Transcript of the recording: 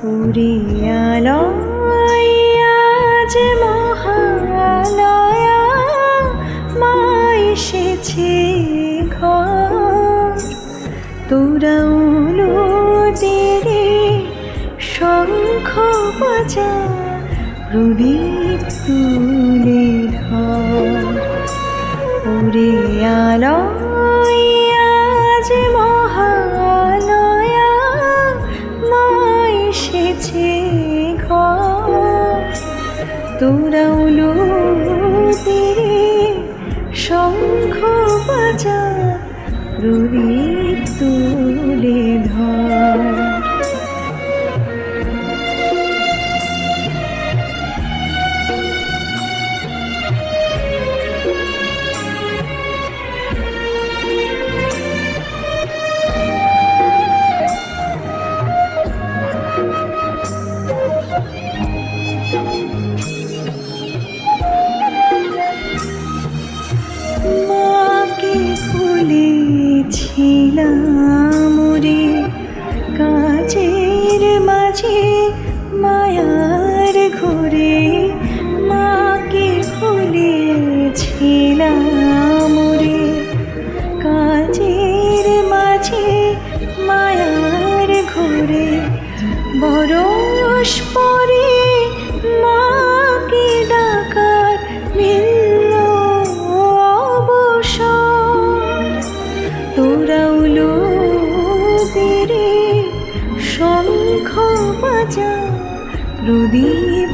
উড়িয়ালয় আজ মহালয়া মা এসেছে ঘর তোরা উলো তেরে শঙ্খ বাজা প্রদীপ তুলে ধর উড়িয়ালয় আজ মহালয়া মা এসেছে ঘর তোরা উলো তেরে শঙ্খ বাজা প্রদীপ তুলে ধর মাকে ভুলেছিলাম রে কাজের মাঝে মায়ার ঘরে মাকে ভুলেছিলাম রে কাজের মাঝে মায়ার ঘরে বরস পরে মাকে ডাকার মিলল অবসর তোরা উলো তেরে শঙ্খ বাজা প্রদীপ